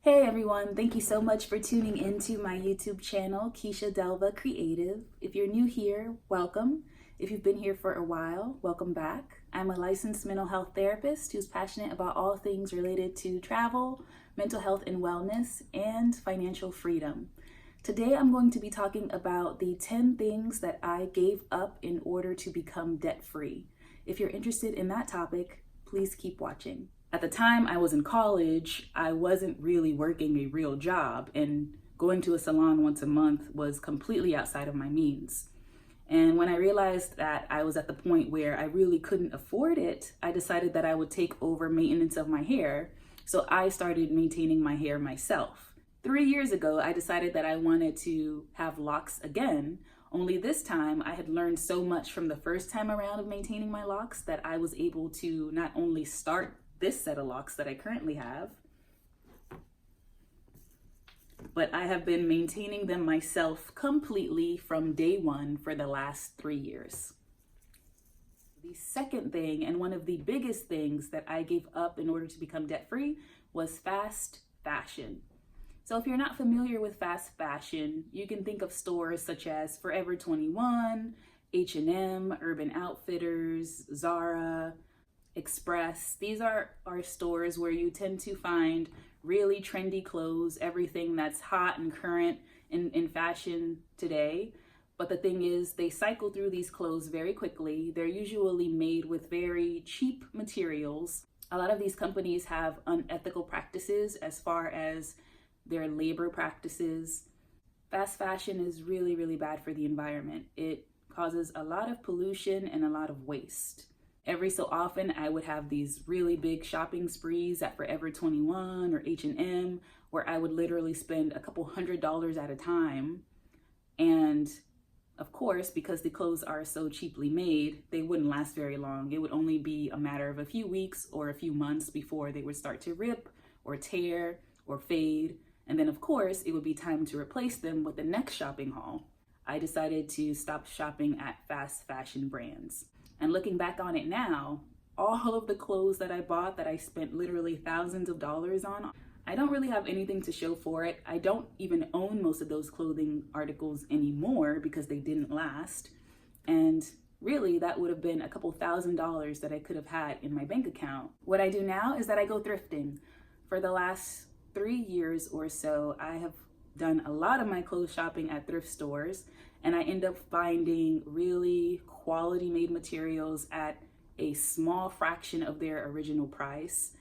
Hey everyone, thank you so much for tuning into my YouTube channel, Keisha Delva Creative. If you're new here, welcome. If you've been here for a while, welcome back. I'm a licensed mental health therapist who's passionate about all things related to travel, mental health and wellness, and financial freedom. Today I'm going to be talking about the 10 things that I gave up in order to become debt-free. If you're interested in that topic, please keep watching. At the time I was in college, I wasn't really working a real job, and going to a salon once a month was completely outside of my means. And when I realized that I was at the point where I really couldn't afford it, I decided that I would take over maintenance of my hair. So I started maintaining my hair myself. 3 years ago, I decided that I wanted to have locks again. Only this time, I had learned so much from the first time around of maintaining my locks that I was able to not only start this set of locks that I currently have, but I have been maintaining them myself completely from day one for the last 3 years. The second thing, and one of the biggest things that I gave up in order to become debt-free, was fast fashion. So if you're not familiar with fast fashion, you can think of stores such as Forever 21, H&M, Urban Outfitters, Zara, Express. These are stores where you tend to find really trendy clothes, everything that's hot and current in fashion today. But the thing is, they cycle through these clothes very quickly. They're usually made with very cheap materials. A lot of these companies have unethical practices as far as their labor practices. Fast fashion is really, really bad for the environment. It causes a lot of pollution and a lot of waste. Every so often, I would have these really big shopping sprees at Forever 21 or H&M, where I would literally spend a couple $100s at a time. And of course, because the clothes are so cheaply made, they wouldn't last very long. It would only be a matter of a few weeks or a few months before they would start to rip or tear or fade. And then of course, it would be time to replace them with the next shopping haul. I decided to stop shopping at fast fashion brands. And looking back on it now, all of the clothes that I bought that I spent literally thousands of dollars on, I don't really have anything to show for it. I don't even own most of those clothing articles anymore because they didn't last. And really, that would have been a couple $1,000s that I could have had in my bank account. What I do now is that I go thrifting. For the last 3 years or so, I have done a lot of my clothes shopping at thrift stores, and I end up finding really quality made materials at a small fraction of their original price.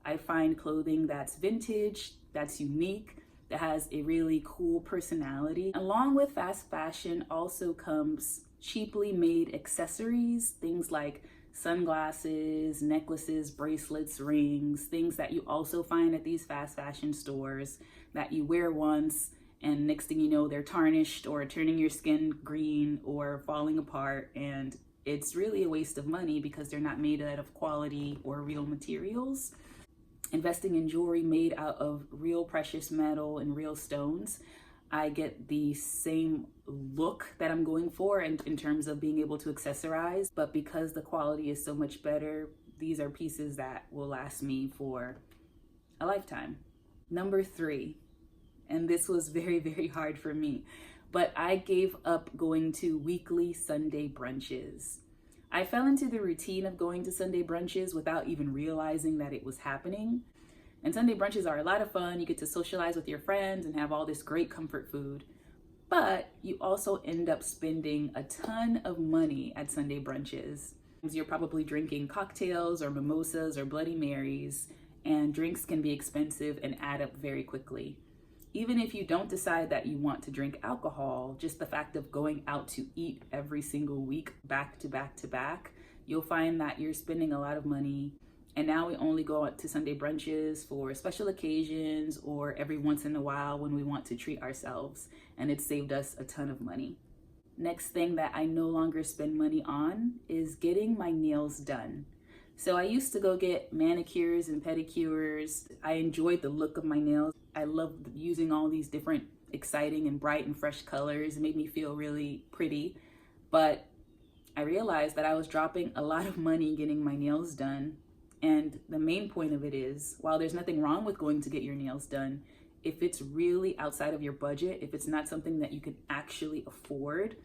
I find clothing that's vintage, that's unique, that has a really cool personality. Along with fast fashion also comes cheaply made accessories, things like sunglasses, necklaces, bracelets, rings, things that you also find at these fast fashion stores that you wear once and next thing you know, they're tarnished or turning your skin green or falling apart. And it's really a waste of money because they're not made out of quality or real materials. Investing in jewelry made out of real precious metal and real stones, I get the same look that I'm going for in terms of being able to accessorize. But because the quality is so much better, these are pieces that will last me for a lifetime. Number 3. And this was very, very hard for me, but I gave up going to weekly Sunday brunches. I fell into the routine of going to Sunday brunches without even realizing that it was happening. And Sunday brunches are a lot of fun. You get to socialize with your friends and have all this great comfort food. But you also end up spending a ton of money at Sunday brunches. You're probably drinking cocktails or mimosas or Bloody Marys, and drinks can be expensive and add up very quickly. Even if you don't decide that you want to drink alcohol, just the fact of going out to eat every single week, back to back to back, you'll find that you're spending a lot of money. And now we only go out to Sunday brunches for special occasions or every once in a while when we want to treat ourselves. And it's saved us a ton of money. Next thing that I no longer spend money on is getting my nails done. So I used to go get manicures and pedicures. I enjoyed the look of my nails. I loved using all these different exciting and bright and fresh colors. It made me feel really pretty. But I realized that I was dropping a lot of money getting my nails done And the main point of it is, while there's nothing wrong with going to get your nails done, if it's really outside of your budget, if it's not something that you can actually afford,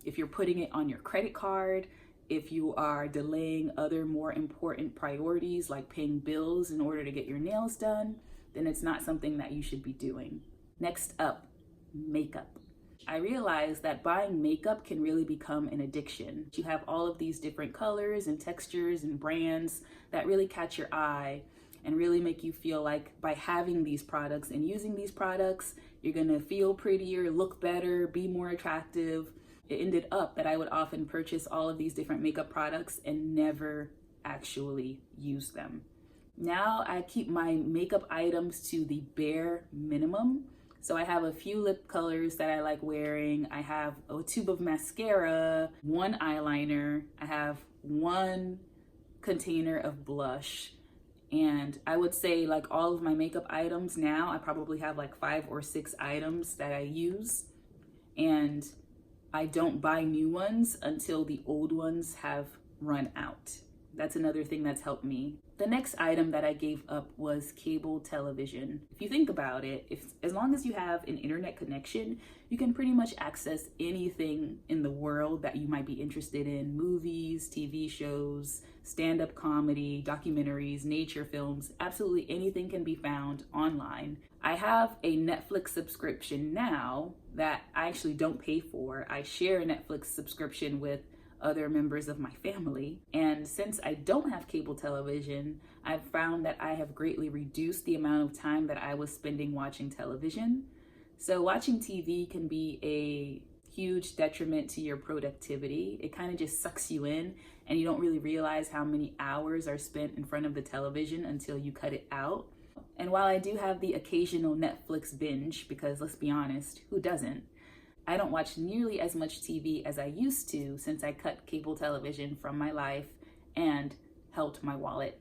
if you're putting it on your credit card, if you are delaying other more important priorities like paying bills in order to get your nails done, then it's not something that you should be doing. Next up, makeup. I realized that buying makeup can really become an addiction. You have all of these different colors and textures and brands that really catch your eye and really make you feel like by having these products and using these products, you're gonna feel prettier, look better, be more attractive. It ended up that I would often purchase all of these different makeup products and never actually use them. Now I keep my makeup items to the bare minimum. So I have a few lip colors that I like wearing. I have a tube of mascara, one eyeliner. I have one container of blush. And I would say like all of my makeup items now, I probably have like 5 or 6 items that I use. And I don't buy new ones until the old ones have run out. That's another thing that's helped me. The next item that I gave up was cable television. If you think about it, as long as you have an internet connection, you can pretty much access anything in the world that you might be interested in. Movies, TV shows, stand-up comedy, documentaries, nature films, absolutely anything can be found online. I have a Netflix subscription now that I actually don't pay for. I share a Netflix subscription with other members of my family. And since I don't have cable television, I've found that I have greatly reduced the amount of time that I was spending watching television. So watching TV can be a huge detriment to your productivity. It kind of just sucks you in and you don't really realize how many hours are spent in front of the television until you cut it out. And while I do have the occasional Netflix binge, because let's be honest, who doesn't? I don't watch nearly as much TV as I used to since I cut cable television from my life and helped my wallet.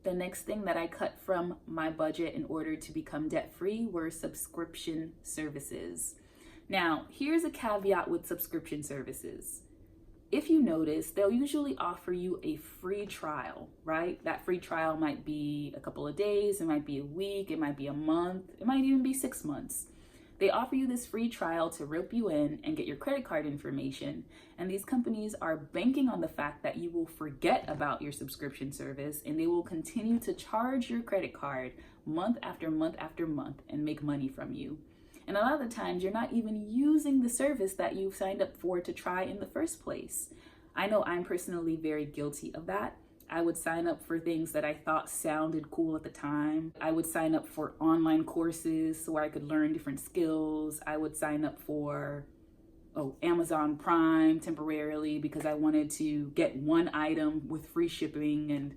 The next thing that I cut from my budget in order to become debt-free were subscription services. Now, here's a caveat with subscription services. If you notice, they'll usually offer you a free trial, right? That free trial might be a couple of days, it might be a week, it might be a month, it might even be 6 months. They offer you this free trial to rope you in and get your credit card information. And these companies are banking on the fact that you will forget about your subscription service and they will continue to charge your credit card month after month after month and make money from you. And a lot of the times you're not even using the service that you've signed up for to try in the first place. I know I'm personally very guilty of that. I would sign up for things that I thought sounded cool at the time. I would sign up for online courses so I could learn different skills. I would sign up for Amazon Prime temporarily because I wanted to get one item with free shipping and,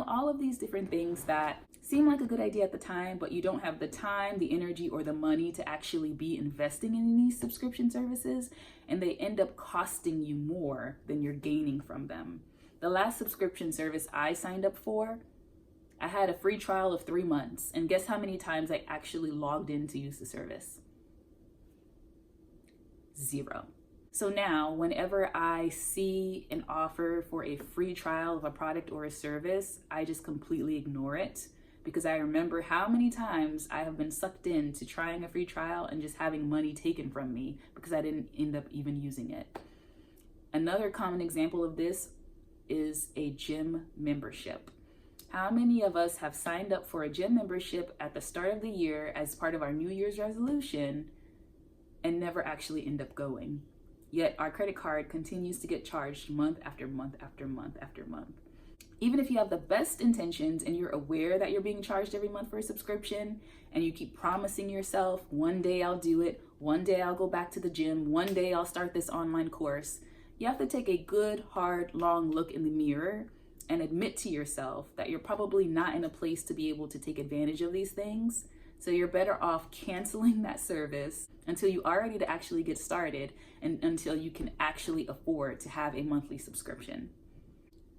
all of these different things that seem like a good idea at the time, but you don't have the time, the energy, or the money to actually be investing in these subscription services, and they end up costing you more than you're gaining from them. The last subscription service I signed up for, I had a free trial of 3 months. And guess how many times I actually logged in to use the service? 0. So now, whenever I see an offer for a free trial of a product or a service, I just completely ignore it because I remember how many times I have been sucked into trying a free trial and just having money taken from me because I didn't end up even using it. Another common example of this is a gym membership. How many of us have signed up for a gym membership at the start of the year as part of our New Year's resolution and never actually end up going? Yet our credit card continues to get charged month after month after month after month. Even if you have the best intentions and you're aware that you're being charged every month for a subscription and you keep promising yourself, one day I'll do it, one day I'll go back to the gym, one day I'll start this online course, you have to take a good, hard, long look in the mirror and admit to yourself that you're probably not in a place to be able to take advantage of these things. So you're better off canceling that service until you are ready to actually get started and until you can actually afford to have a monthly subscription.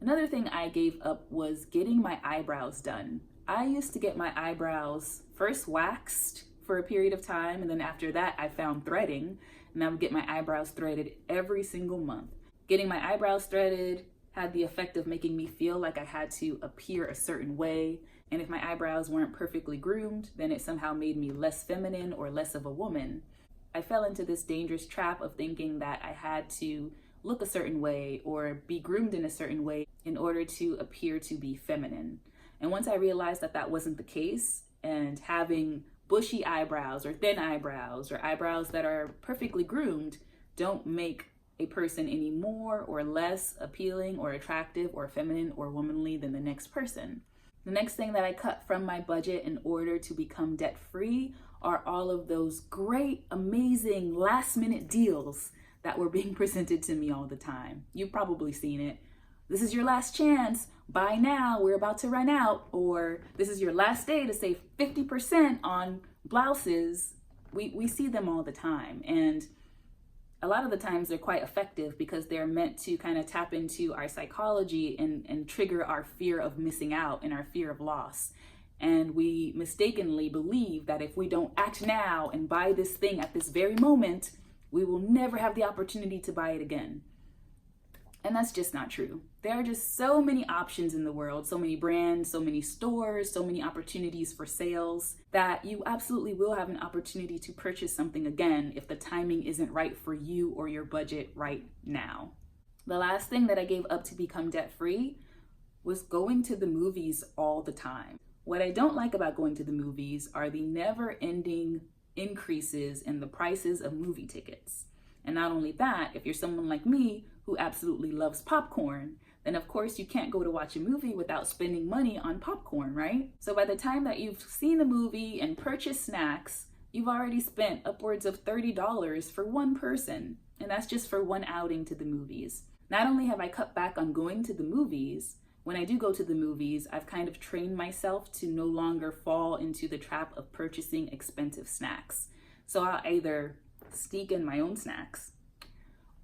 Another thing I gave up was getting my eyebrows done. I used to get my eyebrows first waxed for a period of time, and then after that I found threading, and I would get my eyebrows threaded every single month. Getting my eyebrows threaded had the effect of making me feel like I had to appear a certain way. And if my eyebrows weren't perfectly groomed, then it somehow made me less feminine or less of a woman. I fell into this dangerous trap of thinking that I had to look a certain way or be groomed in a certain way in order to appear to be feminine. And once I realized that that wasn't the case, and having bushy eyebrows or thin eyebrows or eyebrows that are perfectly groomed don't make a person any more or less appealing or attractive or feminine or womanly than the next person. The next thing that I cut from my budget in order to become debt-free are all of those great, amazing last-minute deals that were being presented to me all the time. You've probably seen it. This is your last chance. Buy now, we're about to run out. Or this is your last day to save 50% on blouses. We see them all the time. And a lot of the times they're quite effective because they're meant to kind of tap into our psychology and trigger our fear of missing out and our fear of loss. And we mistakenly believe that if we don't act now and buy this thing at this very moment, we will never have the opportunity to buy it again. And that's just not true. There are just so many options in the world, so many brands, so many stores, so many opportunities for sales, that you absolutely will have an opportunity to purchase something again if the timing isn't right for you or your budget right now. The last thing that I gave up to become debt-free was going to the movies all the time. What I don't like about going to the movies are the never-ending increases in the prices of movie tickets. And not only that, if you're someone like me who absolutely loves popcorn, then of course you can't go to watch a movie without spending money on popcorn, right? So by the time that you've seen the movie and purchased snacks, you've already spent upwards of $30 for one person. And that's just for one outing to the movies. Not only have I cut back on going to the movies, when I do go to the movies, I've kind of trained myself to no longer fall into the trap of purchasing expensive snacks. So I'll either sneak in my own snacks,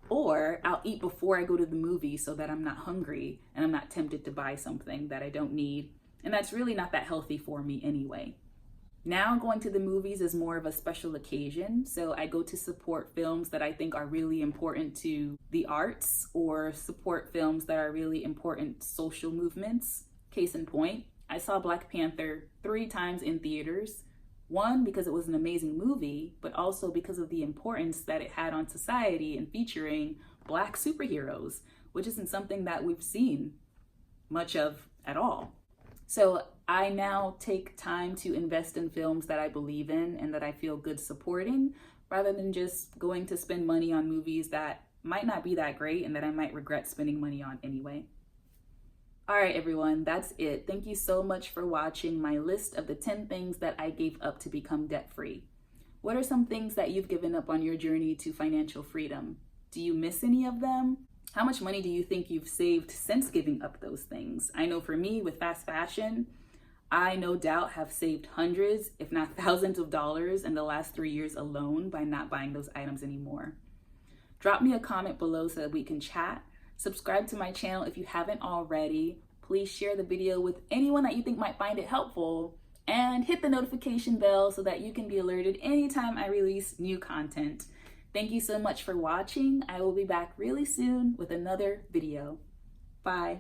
or I'll eat before I go to the movie so that I'm not hungry and I'm not tempted to buy something that I don't need. And that's really not that healthy for me anyway. Now going to the movies is more of a special occasion. So I go to support films that I think are really important to the arts, or support films that are really important social movements. Case in point, I saw Black Panther 3 times in theaters. One, because it was an amazing movie, but also because of the importance that it had on society and featuring Black superheroes, which isn't something that we've seen much of at all. So I now take time to invest in films that I believe in and that I feel good supporting, rather than just going to spend money on movies that might not be that great and that I might regret spending money on anyway. All right, everyone, that's it. Thank you so much for watching my list of the 10 things that I gave up to become debt-free. What are some things that you've given up on your journey to financial freedom? Do you miss any of them? How much money do you think you've saved since giving up those things? I know for me, with fast fashion, I no doubt have saved hundreds, if not thousands of dollars in the last 3 years alone by not buying those items anymore. Drop me a comment below so that we can chat. Subscribe to my channel if you haven't already. Please share the video with anyone that you think might find it helpful, and hit the notification bell so that you can be alerted anytime I release new content. Thank you so much for watching. I will be back really soon with another video. Bye.